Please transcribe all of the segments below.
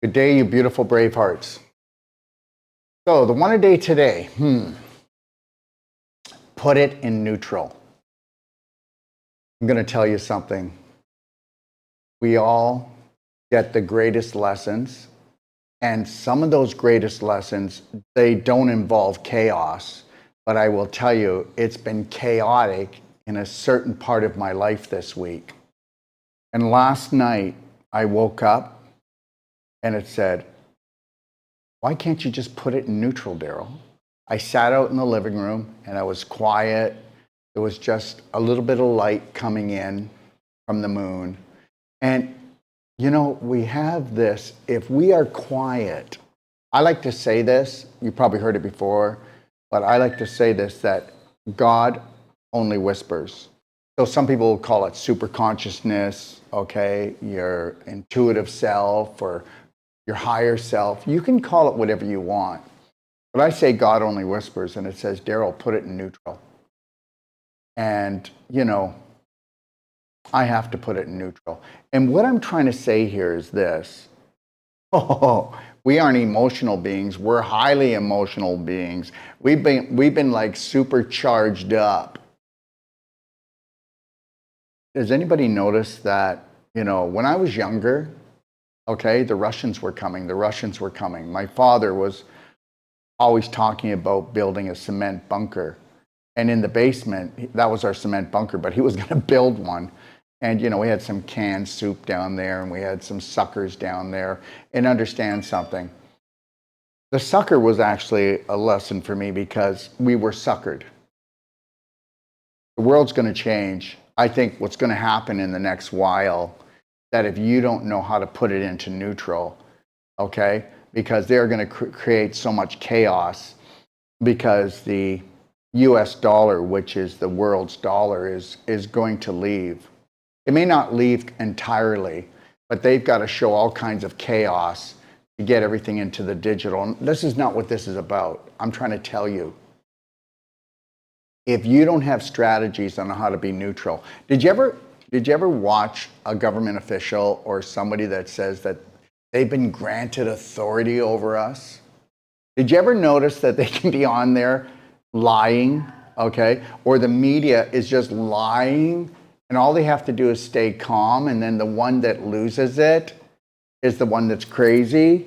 Good day, you beautiful brave hearts. So, the one a day today, put it in neutral. I'm going to tell you something. We all get the greatest lessons, and some of those greatest lessons, they don't involve chaos. But I will tell you, it's been chaotic in a certain part of my life this week. And last night, I woke up and it said, why can't you just put it in neutral, Daryl? I sat out in the living room and I was quiet. There was just a little bit of light coming in from the moon. And, we have this, if we are quiet, I like to say this, you probably heard it before, but I like to say this, that God only whispers. So some people call it super consciousness, okay, your intuitive self or your higher self. You can call it whatever you want. But I say God only whispers, and it says, Daryl, put it in neutral. And, I have to put it in neutral. And what I'm trying to say here is this. We aren't emotional beings. We're highly emotional beings. We've been like supercharged up. Does anybody notice that, when I was younger, okay, the Russians were coming. My father was always talking about building a cement bunker. And in the basement, that was our cement bunker, but he was going to build one. And, we had some canned soup down there and we had some suckers down there. And understand something. The sucker was actually a lesson for me because we were suckered. The world's going to change. I think what's going to happen in the next while, that if you don't know how to put it into neutral, okay, because they're going to create so much chaos because the US dollar, which is the world's dollar, is going to leave. It may not leave entirely, but they've got to show all kinds of chaos to get everything into the digital. And this is not what this is about. I'm trying to tell you. If you don't have strategies on how to be neutral, did you ever watch a government official or somebody that says that they've been granted authority over us? Did you ever notice that they can be on there lying, okay? Or the media is just lying and all they have to do is stay calm, and then the one that loses it is the one that's crazy.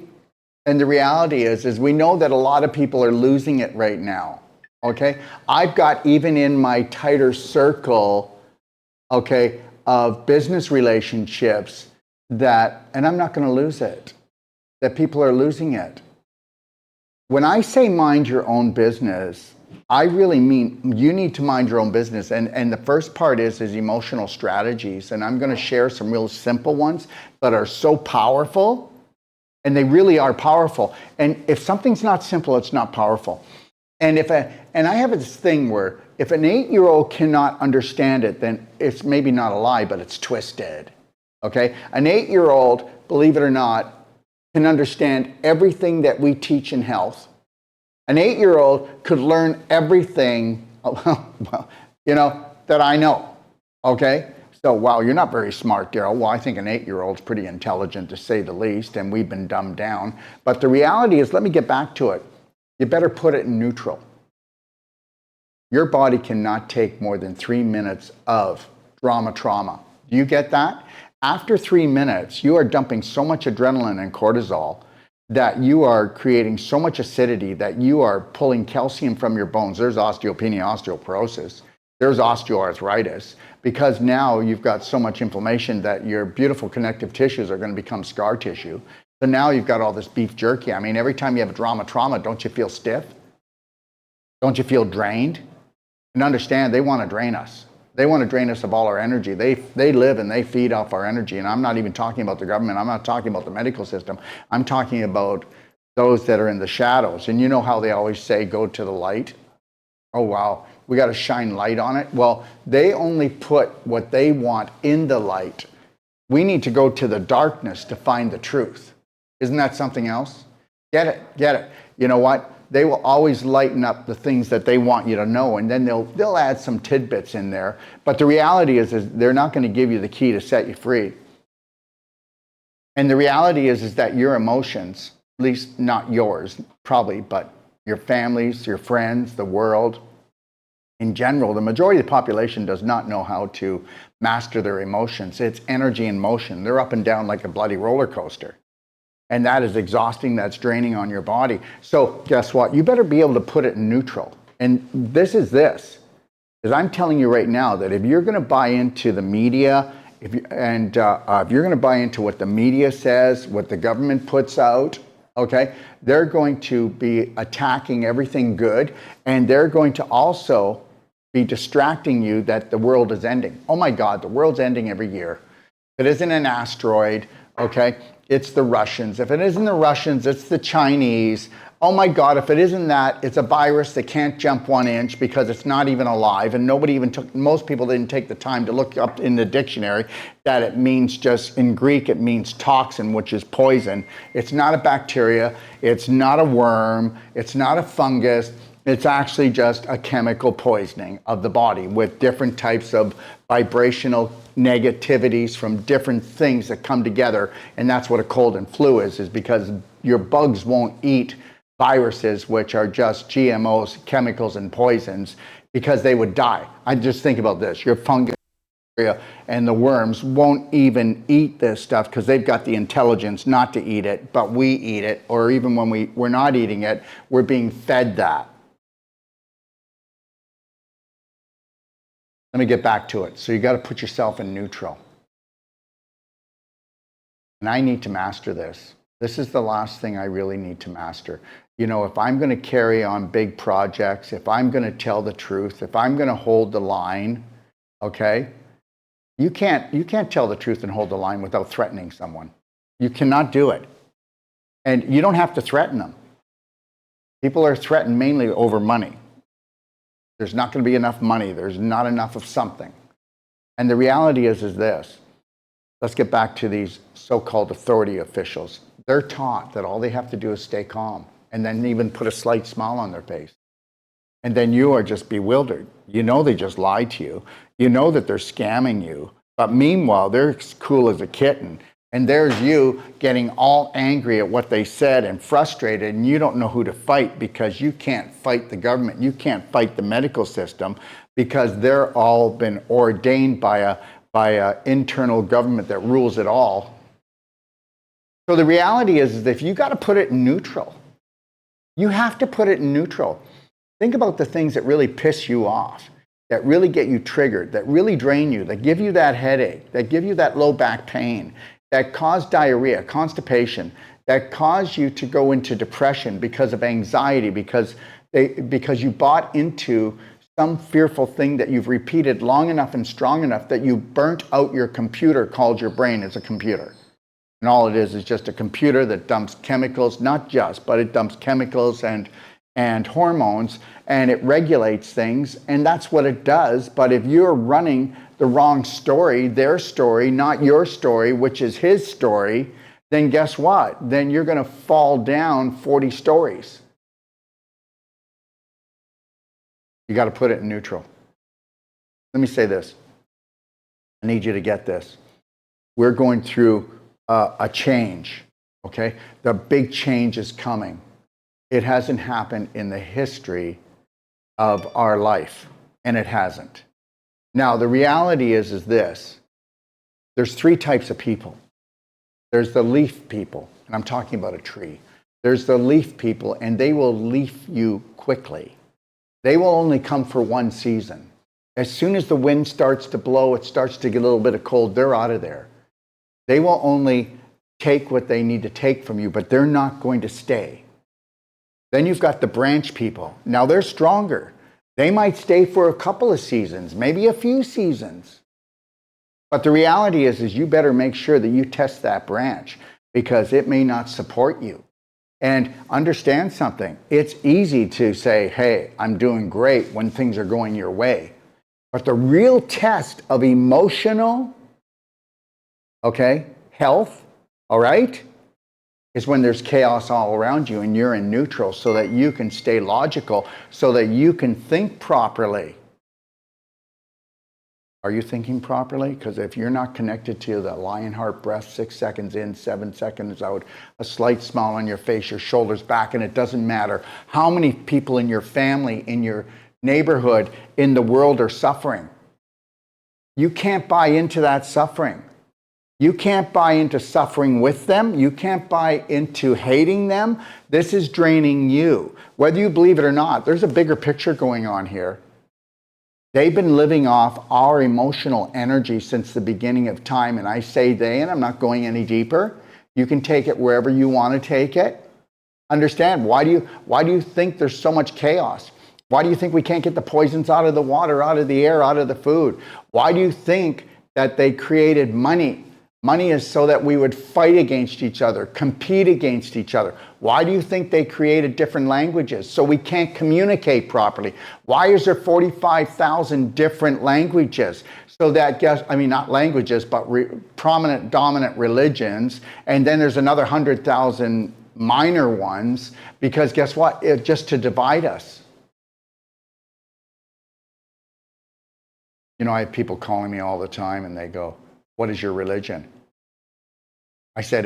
And the reality is we know that a lot of people are losing it right now, okay? I've got, even in my tighter circle, okay, of business relationships that, and I'm not going to lose it, that people are losing it. When I say mind your own business, I really mean you need to mind your own business. And the first part is emotional strategies. And I'm going to share some real simple ones that are so powerful. And they really are powerful. And if something's not simple, it's not powerful. And I have this thing where if an 8-year-old cannot understand it, then it's maybe not a lie, but it's twisted. Okay? An 8-year-old, believe it or not, can understand everything that we teach in health. An 8-year-old could learn everything, that I know. Okay? So, wow, you're not very smart, Daryl. Well, I think an 8-year-old's pretty intelligent, to say the least, and we've been dumbed down. But the reality is, let me get back to it. You better put it in neutral. Your body cannot take more than 3 minutes of trauma. Do you get that? After 3 minutes, you are dumping so much adrenaline and cortisol that you are creating so much acidity that you are pulling calcium from your bones. There's osteopenia, osteoporosis. There's osteoarthritis, because now you've got so much inflammation that your beautiful connective tissues are going to become scar tissue. So now you've got all this beef jerky. I mean, every time you have a trauma, don't you feel stiff? Don't you feel drained? And understand, they want to drain us. They want to drain us of all our energy. They live and they feed off our energy. And I'm not even talking about the government. I'm not talking about the medical system. I'm talking about those that are in the shadows. And you know how they always say, go to the light? Oh, wow, we got to shine light on it. Well, they only put what they want in the light. We need to go to the darkness to find the truth. Isn't that something else? Get it. You know what? They will always lighten up the things that they want you to know, and then they'll add some tidbits in there. But the reality is they're not going to give you the key to set you free. And the reality is that your emotions, at least not yours, probably, but your families, your friends, the world, in general, the majority of the population does not know how to master their emotions. It's energy in motion. They're up and down like a bloody roller coaster. And that is exhausting, that's draining on your body. So guess what? You better be able to put it in neutral. And this is this. Because I'm telling you right now that if you're going to buy into the media, if you're going to buy into what the media says, what the government puts out, okay, they're going to be attacking everything good, and they're going to also be distracting you that the world is ending. Oh my God, the world's ending every year. If it isn't an asteroid, okay, it's the Russians. If it isn't the Russians, it's the Chinese. Oh my God, if it isn't that, it's a virus that can't jump 1 inch because it's not even alive. And most people didn't take the time to look up in the dictionary that it means just, in Greek, it means toxin, which is poison. It's not a bacteria. It's not a worm. It's not a fungus. It's actually just a chemical poisoning of the body with different types of vibrational negativities from different things that come together. And that's what a cold and flu is because your bugs won't eat viruses, which are just GMOs, chemicals, and poisons, because they would die. I just think about this. Your fungus and the worms won't even eat this stuff because they've got the intelligence not to eat it, but we eat it, or even when we're not eating it, we're being fed that. Let me get back to it. So you got to put yourself in neutral. And I need to master this. This is the last thing I really need to master. You know, if I'm going to carry on big projects, if I'm going to tell the truth, if I'm going to hold the line, okay, you can't tell the truth and hold the line without threatening someone. You cannot do it. And you don't have to threaten them. People are threatened mainly over money. There's not going to be enough money. There's not enough of something. And the reality is this. Let's get back to these so-called authority officials. They're taught that all they have to do is stay calm and then even put a slight smile on their face. And then you are just bewildered. You know they just lied to you. You know that they're scamming you. But meanwhile, they're cool as a kitten. And there's you getting all angry at what they said and frustrated, and you don't know who to fight because you can't fight the government. You can't fight the medical system because they're all been ordained by a internal government that rules it all. So the reality is that if you got to put it in neutral, you have to put it in neutral. Think about the things that really piss you off, that really get you triggered, that really drain you, that give you that headache, that give you that low back pain, that cause diarrhea, constipation, that cause you to go into depression because of anxiety, because you bought into some fearful thing that you've repeated long enough and strong enough that you burnt out your computer called your brain as a computer. And all it is just a computer that dumps chemicals, not just, but it dumps chemicals and hormones, and it regulates things, and that's what it does. But if you're running the wrong story, their story, not your story, which is his story, then guess what? Then you're going to fall down 40 stories. You got to put it in neutral. Let me say this. I need you to get this. We're going through a change, okay? The big change is coming. It hasn't happened in the history of our life, and it hasn't. Now, the reality is this. There's 3 types of people. There's the leaf people, and I'm talking about a tree. There's the leaf people, and they will leaf you quickly. They will only come for 1 season. As soon as the wind starts to blow, it starts to get a little bit of cold, they're out of there. They will only take what they need to take from you, but they're not going to stay. Then you've got the branch people. Now they're stronger. They might stay for a couple of seasons, maybe a few seasons. But the reality is you better make sure that you test that branch because it may not support you. And understand something. It's easy to say, hey, I'm doing great when things are going your way. But the real test of emotional, health, all right, is when there's chaos all around you and you're in neutral so that you can stay logical, so that you can think properly. Are you thinking properly? Because if you're not connected to the lion heart breath, 6 seconds in, 7 seconds out, a slight smile on your face, your shoulders back, and it doesn't matter how many people in your family, in your neighborhood, in the world are suffering. You can't buy into that suffering. You can't buy into suffering with them. You can't buy into hating them. This is draining you. Whether you believe it or not, there's a bigger picture going on here. They've been living off our emotional energy since the beginning of time. And I say they, and I'm not going any deeper. You can take it wherever you want to take it. Understand, why do you think there's so much chaos? Why do you think we can't get the poisons out of the water, out of the air, out of the food? Why do you think that they created money? Money is so that we would fight against each other, compete against each other. Why do you think they created different languages? So we can't communicate properly. Why is there 45,000 different languages? So that, not languages, but prominent, dominant religions. And then there's another 100,000 minor ones, because guess what? It's just to divide us. I have people calling me all the time and they go, "What is your religion?" I said,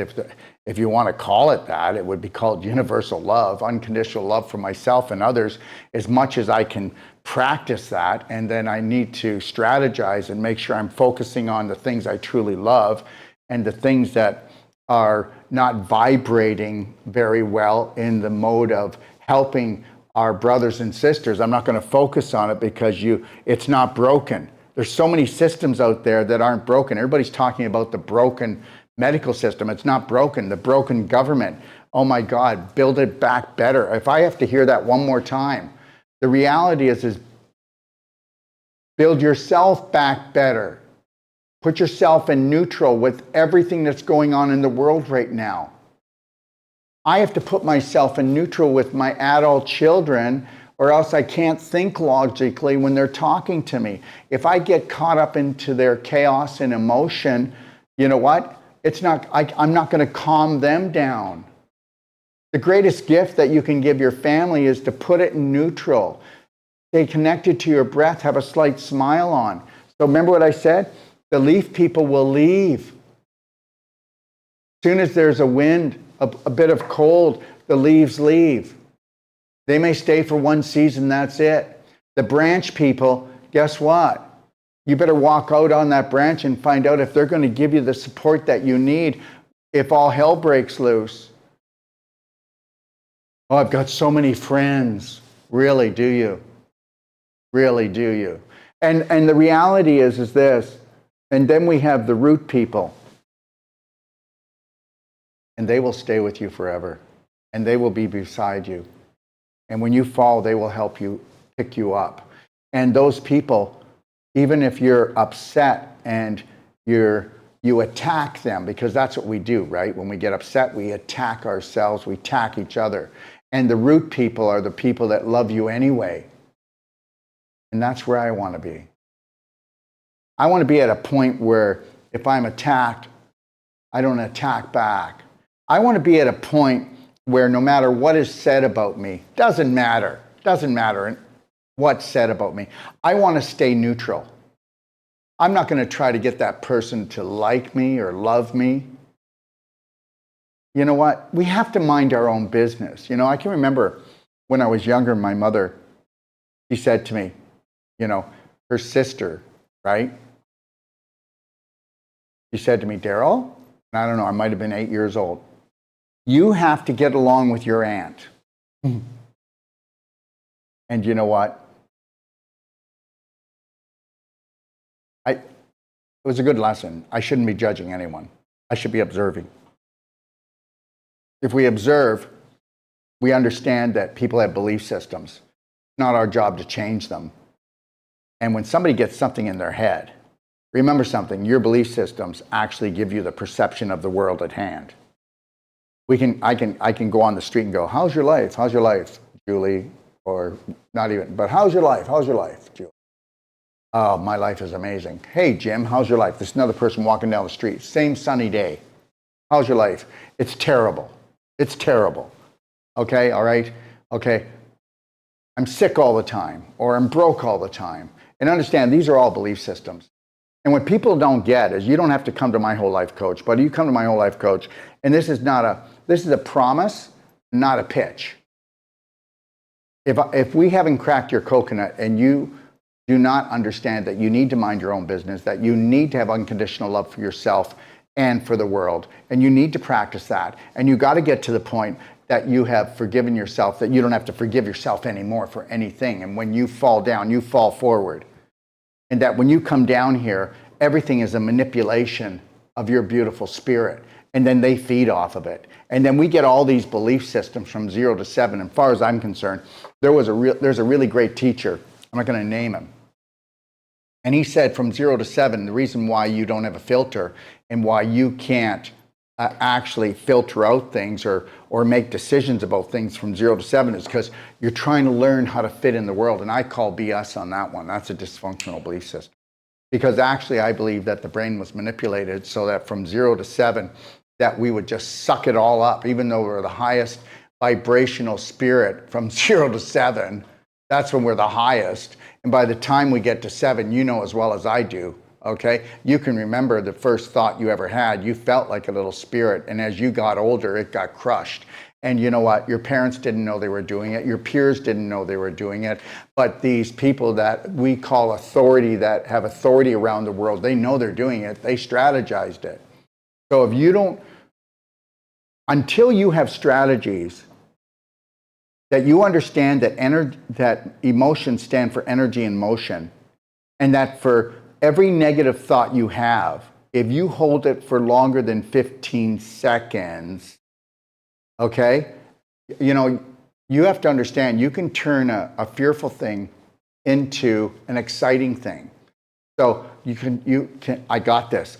if you want to call it that, it would be called universal love, unconditional love for myself and others, as much as I can practice that. And then I need to strategize and make sure I'm focusing on the things I truly love and the things that are not vibrating very well in the mode of helping our brothers and sisters. I'm not going to focus on it because it's not broken. There's so many systems out there that aren't broken. Everybody's talking about the broken medical system. It's not broken. The broken government. Oh my God, build it back better. If I have to hear that one more time, the reality is build yourself back better. Put yourself in neutral with everything that's going on in the world right now. I have to put myself in neutral with my adult children, or else I can't think logically when they're talking to me. If I get caught up into their chaos and emotion, you know what? I'm not going to calm them down. The greatest gift that you can give your family is to put it in neutral. Stay connected to your breath, have a slight smile on. So remember what I said? The leaf people will leave. As soon as there's a wind, a bit of cold, the leaves leave. They may stay for one season, that's it. The branch people, guess what? You better walk out on that branch and find out if they're going to give you the support that you need if all hell breaks loose. Oh, I've got so many friends. Really, do you? Really, do you? And the reality is this, and then we have the root people. And they will stay with you forever. And they will be beside you. And when you fall, they will help you pick you up. And those people, even if you're upset and you attack them, because that's what we do, right? When we get upset, we attack ourselves, we attack each other. And the root people are the people that love you anyway. And that's where I want to be. I want to be at a point where if I'm attacked, I don't attack back. I want to be at a point where no matter what is said about me, doesn't matter what's said about me, I want to stay neutral. I'm not going to try to get that person to like me or love me. You know what? We have to mind our own business. I can remember when I was younger, my mother, she said to me, her sister, right? She said to me, "Daryl," and I don't know, I might have been 8 years old, "You have to get along with your aunt." And you know what? It was a good lesson. I shouldn't be judging anyone. I should be observing. If we observe, we understand that people have belief systems. It's not our job to change them. And when somebody gets something in their head, remember something, your belief systems actually give you the perception of the world at hand. I can go on the street and go, "How's your life? How's your life, Julie?" Or not even, but "How's your life? How's your life, Julie?" "Oh, my life is amazing." "Hey, Jim, how's your life?" There's another person walking down the street. Same sunny day. "How's your life?" "It's terrible. It's terrible." "Okay, all right. Okay. I'm sick all the time," or "I'm broke all the time." And understand, these are all belief systems. And what people don't get is you don't have to come to My Whole Life Coach, but you come to My Whole Life Coach, and this is a promise, not a pitch. If we haven't cracked your coconut and you do not understand that you need to mind your own business, that you need to have unconditional love for yourself and for the world, and you need to practice that, and you got to get to the point that you have forgiven yourself, that you don't have to forgive yourself anymore for anything. And when you fall down, you fall forward. And that when you come down here, everything is a manipulation of your beautiful spirit. And then they feed off of it. And then we get all these belief systems from 0 to 7. And as far as I'm concerned, there's a really great teacher. I'm not going to name him. And he said from 0 to 7, the reason why you don't have a filter and why you can't actually filter out things or make decisions about things from 0 to 7 is because you're trying to learn how to fit in the world. And I call BS on that one. That's a dysfunctional belief system. Because actually I believe that the brain was manipulated so that from 0 to 7, that we would just suck it all up, even though we're the highest vibrational spirit from 0 to 7. That's when we're the highest. And by the time we get to 7, you know as well as I do, okay? You can remember the first thought you ever had. You felt like a little spirit. And as you got older, it got crushed. And you know what? Your parents didn't know they were doing it. Your peers didn't know they were doing it. But these people that we call authority, that have authority around the world, they know they're doing it. They strategized it. So if you don't, until you have strategies that you understand that emotions stand for energy and motion, and that for every negative thought you have, if you hold it for longer than 15 seconds, okay, you know, you have to understand you can turn a fearful thing into an exciting thing. So you can, I got this,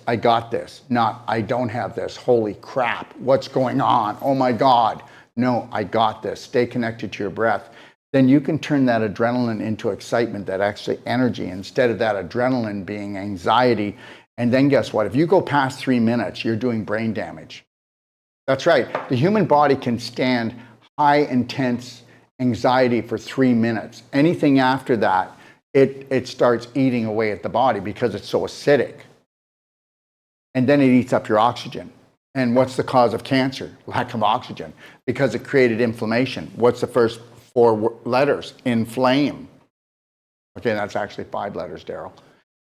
not I don't have this, holy crap, what's going on, oh my God. No, I got this. Stay connected to your breath. Then you can turn that adrenaline into excitement, that actually energy, instead of that adrenaline being anxiety. And then guess what? If you go past 3 minutes, you're doing brain damage. That's right. The human body can stand high intense anxiety for 3 minutes. Anything after that, it starts eating away at the body because it's so acidic. And then it eats up your oxygen. And what's the cause of cancer? Lack of oxygen. Because it created inflammation. What's the first 4 letters? Inflame. Okay, that's actually 5 letters, Daryl.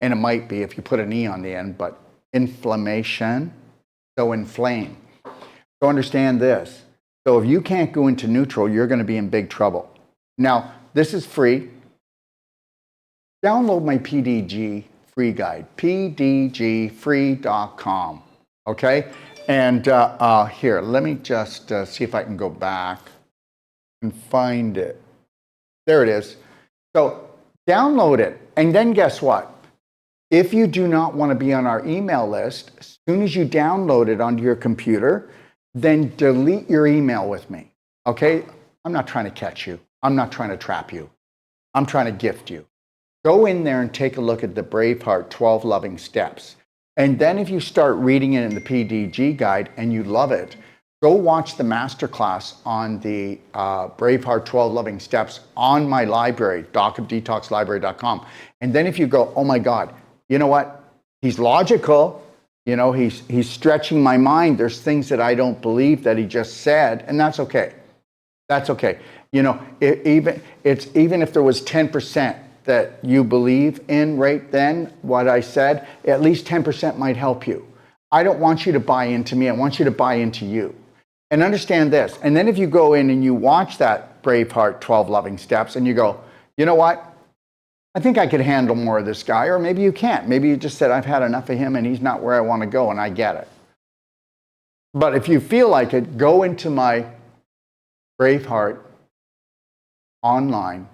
And it might be if you put an E on the end, but inflammation, so inflame. So understand this. So if you can't go into neutral, you're going to be in big trouble. Now, this is free. Download my PDG free guide, pdgfree.com. Okay? And here, let me just see if I can go back and find it. There it is. So download it. And then guess what? If you do not want to be on our email list, as soon as you download it onto your computer, then delete your email with me. Okay? I'm not trying to catch you. I'm not trying to trap you. I'm trying to gift you. Go in there and take a look at the Braveheart 12 Loving Steps. And then if you start reading it in the PDG guide and you love it, go watch the masterclass on the Braveheart 12 Loving Steps on my library, docofdetoxlibrary.com. And then if you go, oh my God, you know what? He's logical. You know, he's stretching my mind. There's things that I don't believe that he just said, and that's okay. That's okay. You know, even if there was 10% that you believe in right then, what I said, at least 10% might help you. I don't want you to buy into me. I want you to buy into you. And understand this. And then if you go in and you watch that Braveheart 12 Loving Steps and you go, you know what? I think I could handle more of this guy, or maybe you can't. Maybe you just said, I've had enough of him and he's not where I want to go, and I get it. But if you feel like it, go into my Braveheart online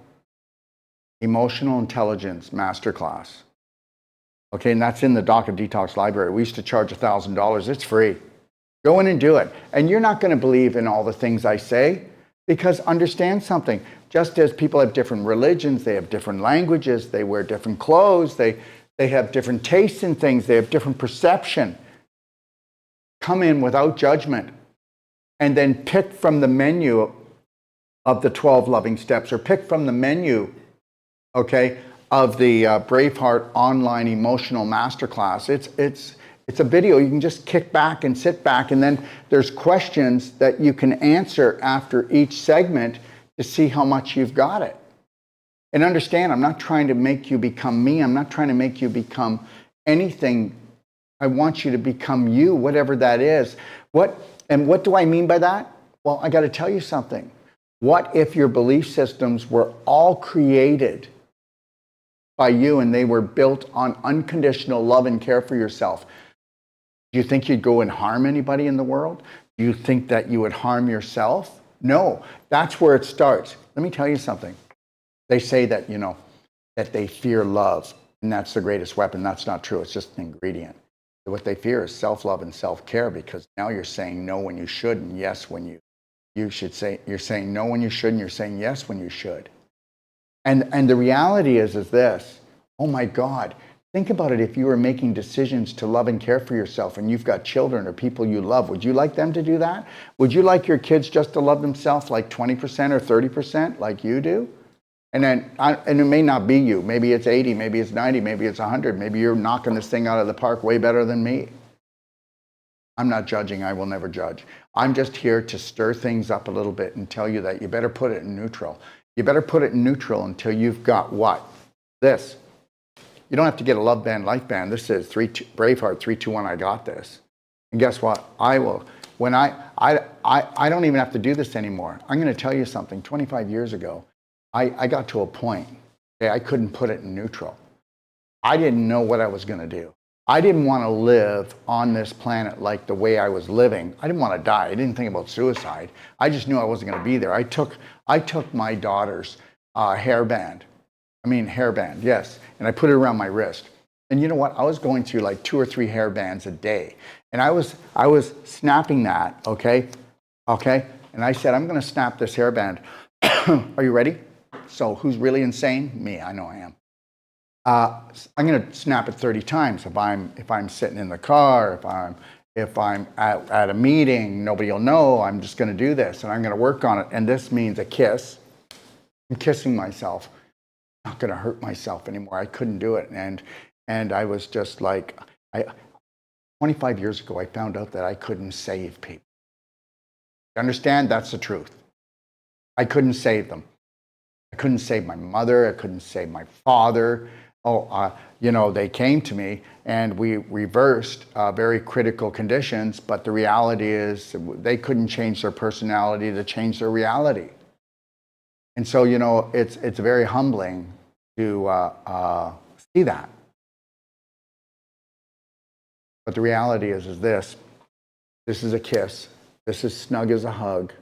Emotional Intelligence Masterclass. Okay, and that's in the Doc of Detox library. We used to charge $1,000. It's free. Go in and do it. And you're not going to believe in all the things I say, because understand something. Just as people have different religions, they have different languages, they wear different clothes, they have different tastes in things, they have different perception. Come in without judgment and then pick from the menu of the 12 Loving Steps, or pick from the menu, okay, of the Braveheart online emotional masterclass. It's a video. You can just kick back and sit back, and then there's questions that you can answer after each segment to see how much you've got it. And understand, I'm not trying to make you become me. I'm not trying to make you become anything. I want you to become you, whatever that is. What do I mean by that? Well, I got to tell you something. What if your belief systems were all created by you and they were built on unconditional love and care for yourself? Do you think you'd go and harm anybody in the world? Do you think that you would harm yourself? No, that's where it starts. Let me tell you something. They say that, that they fear love, and that's the greatest weapon. That's not true. It's just an ingredient. What they fear is self-love and self-care, because now you're saying no when you should and yes when you should say. You're saying no when you should and you're saying yes when you should. And the reality is this. Oh my God. Think about it. If you were making decisions to love and care for yourself and you've got children or people you love, would you like them to do that? Would you like your kids just to love themselves like 20% or 30% like you do? And it may not be you. Maybe it's 80, maybe it's 90, maybe it's 100. Maybe you're knocking this thing out of the park way better than me. I'm not judging. I will never judge. I'm just here to stir things up a little bit and tell you that you better put it in neutral. You better put it in neutral until you've got what? This. You don't have to get a love band, life band. This is Braveheart 3, 2, 1. I got this. And guess what? I will. When I don't even have to do this anymore. I'm going to tell you something. 25 years ago, I got to a point. Okay, I couldn't put it in neutral. I didn't know what I was going to do. I didn't want to live on this planet like the way I was living. I didn't want to die. I didn't think about suicide. I just knew I wasn't going to be there. I took my daughter's hairband, yes, and I put it around my wrist. And you know what? I was going through like 2 or 3 hairbands a day, and I was snapping that. Okay, and I said, I'm going to snap this hairband. Are you ready? So who's really insane? Me. I know I am. I'm going to snap it 30 times. If I'm sitting in the car, if I'm at a meeting, nobody will know. I'm just going to do this, and I'm going to work on it. And this means a kiss. I'm kissing myself. I'm not going to hurt myself anymore. I couldn't do it, and I was just like, 25 years ago, I found out that I couldn't save people. You understand? That's the truth. I couldn't save them. I couldn't save my mother. I couldn't save my father. They came to me and we reversed very critical conditions, but the reality is they couldn't change their personality to change their reality. And so, it's very humbling to see that. But the reality is this. This is a kiss. This is snug as a hug.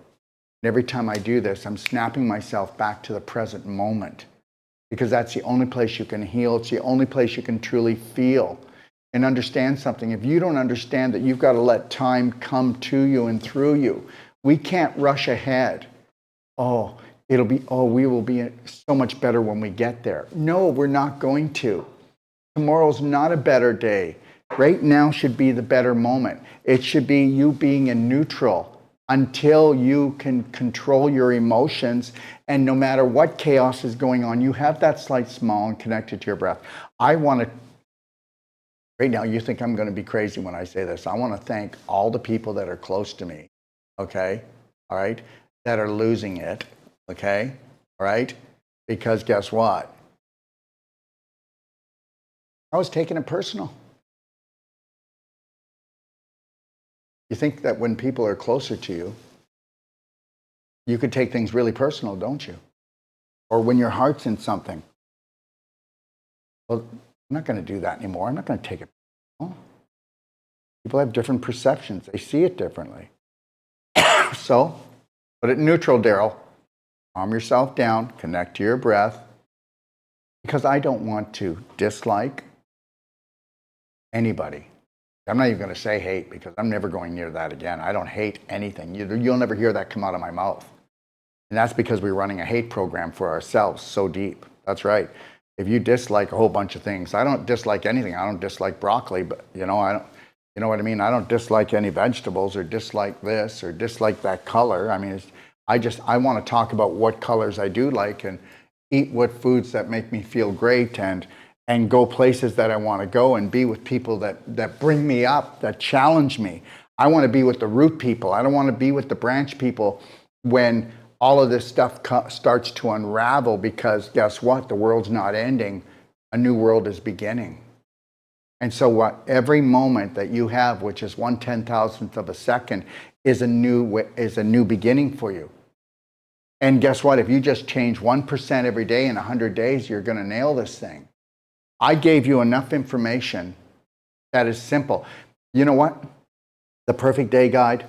And every time I do this, I'm snapping myself back to the present moment, because that's the only place you can heal. It's the only place you can truly feel and understand something. If you don't understand that you've got to let time come to you and through you, we can't rush ahead. We will be so much better when we get there. No, we're not going to. Tomorrow's not a better day. Right now should be the better moment. It should be you being in neutral until you can control your emotions, and no matter what chaos is going on, you have that slight smile and connected to your breath. Right now, you think I'm going to be crazy when I say this. I want to thank all the people that are close to me, okay? All right? That are losing it, okay? All right? Because guess what? I was taking it personal. You think that when people are closer to you, you could take things really personal, don't you? Or when your heart's in something. Well, I'm not going to do that anymore. I'm not going to take it personal. People have different perceptions. They see it differently. So, put it in neutral, Daryl. Calm yourself down. Connect to your breath. Because I don't want to dislike anybody. I'm not even going to say hate, because I'm never going near that again. I don't hate anything. You'll never hear that come out of my mouth. And that's because we're running a hate program for ourselves so deep. That's right. If you dislike a whole bunch of things, I don't dislike anything. I don't dislike broccoli, but I don't, you know what I mean? I don't dislike any vegetables or dislike this or dislike that color. I mean, I want to talk about what colors I do like, and eat what foods that make me feel great, and go places that I want to go, and be with people that bring me up, that challenge me. I want to be with the root people. I don't want to be with the branch people when all of this stuff starts to unravel, because guess what? The world's not ending. A new world is beginning. And so every moment that you have, which is 1/10,000th of a second, is a new beginning for you. And guess what? If you just change 1% every day in 100 days, you're going to nail this thing. I gave you enough information that is simple. You know what? The Perfect Day Guide,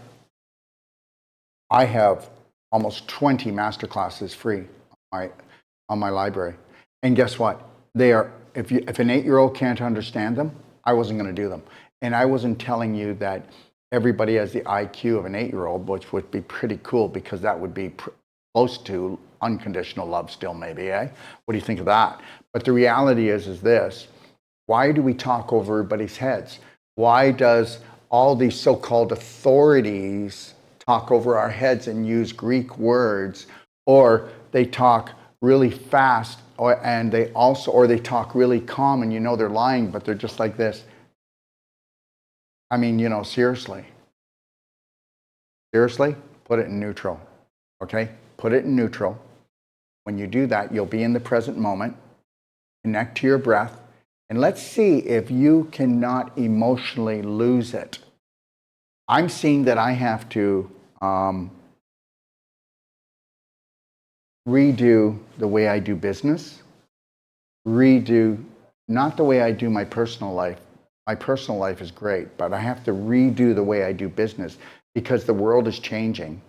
I have almost 20 masterclasses free on my library. And guess what? They are, if an 8-year-old can't understand them, I wasn't going to do them. And I wasn't telling you that everybody has the IQ of an 8-year-old, which would be pretty cool, because that would be close to unconditional love still, maybe, eh? What do you think of that? But the reality is this: why do we talk over everybody's heads? Why does all these so-called authorities talk over our heads and use Greek words, or they talk really fast, or they talk really calm, and you know they're lying, but they're just like this? I mean, seriously, put it in neutral, okay? Put it in neutral. When you do that, you'll be in the present moment, connect to your breath, and let's see if you cannot emotionally lose it. I'm seeing that I have to redo the way I do business, not the way I do my personal life. My personal life is great, but I have to redo the way I do business, because the world is changing.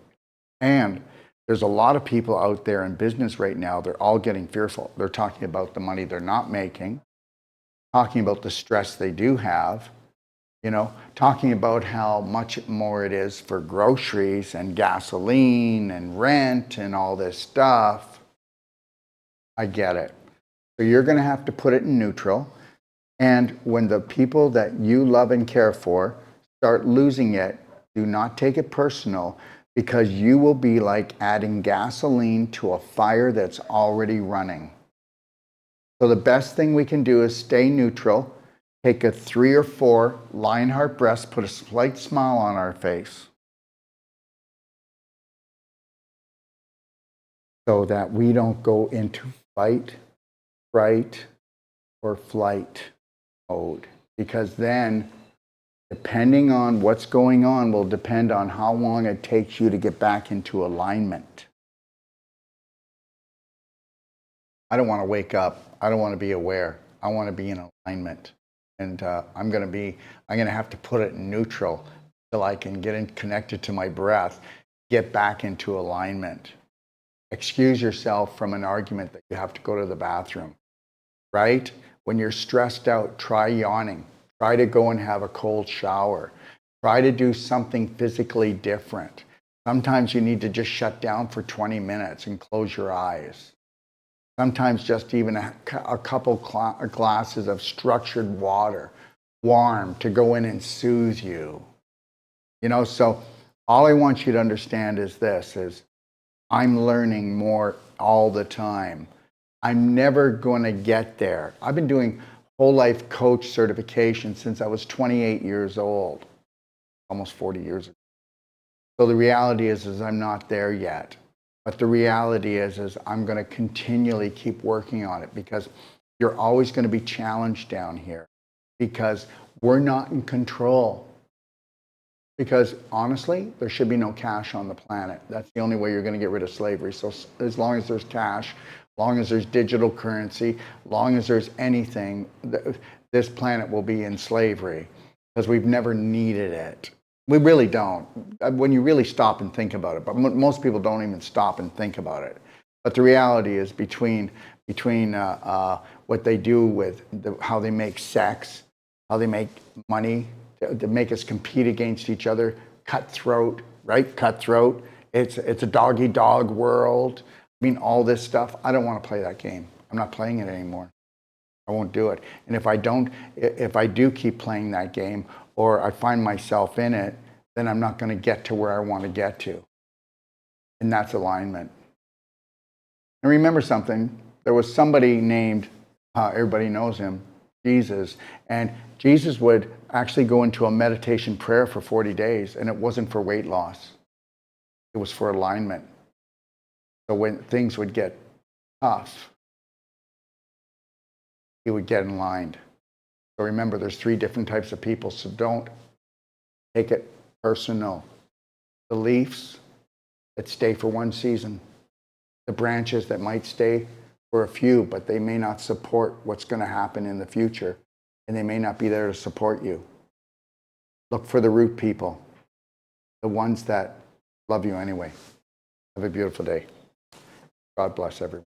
And there's a lot of people out there in business right now, they're all getting fearful. They're talking about the money they're not making, talking about the stress they do have, talking about how much more it is for groceries and gasoline and rent and all this stuff. I get it. So you're going to have to put it in neutral. And when the people that you love and care for start losing it, do not take it personal, because you will be like adding gasoline to a fire that's already running. So the best thing we can do is stay neutral, take a 3 or 4 Lionheart breaths, put a slight smile on our face, so that we don't go into fight, fright, or flight mode. Because then, depending on what's going on, will depend on how long it takes you to get back into alignment. I don't want to wake up. I don't want to be aware. I want to be in alignment. And I'm going to have to put it in neutral till I can get connected to my breath, get back into alignment. Excuse yourself from an argument that you have to go to the bathroom, right? When you're stressed out, try yawning. Try to go and have a cold shower. Try to do something physically different. Sometimes you need to just shut down for 20 minutes and close your eyes. Sometimes just even a couple glasses of structured water, warm, to go in and soothe you. So all I want you to understand is this, is I'm learning more all the time. I'm never going to get there. I've been doing whole life coach certification since I was 28 years old, almost 40 years ago. So the reality is I'm not there yet. But the reality is I'm going to continually keep working on it, because you're always going to be challenged down here, because we're not in control. Because honestly, there should be no cash on the planet. That's the only way you're going to get rid of slavery. So as long as there's cash, as long as there's digital currency, as long as there's anything, this planet will be in slavery, because we've never needed it. We really don't, when you really stop and think about it. But most people don't even stop and think about it. But the reality is between what they do with how they make sex, how they make money, to make us compete against each other, cutthroat, right? Cutthroat. It's a dog-eat-dog world. I mean, all this stuff. I don't want to play that game. I'm not playing it anymore. I won't do it. And if I do keep playing that game, or I find myself in it, then I'm not going to get to where I want to get to. And that's alignment. And remember something, there was somebody named, everybody knows him, Jesus. And Jesus would actually go into a meditation prayer for 40 days, and it wasn't for weight loss. It was for alignment. So when things would get tough, he would get in line. So remember, there's 3 different types of people, so don't take it personal. The leaves that stay for one season, the branches that might stay for a few, but they may not support what's going to happen in the future, and they may not be there to support you. Look for the root people, the ones that love you anyway. Have a beautiful day. God bless everyone.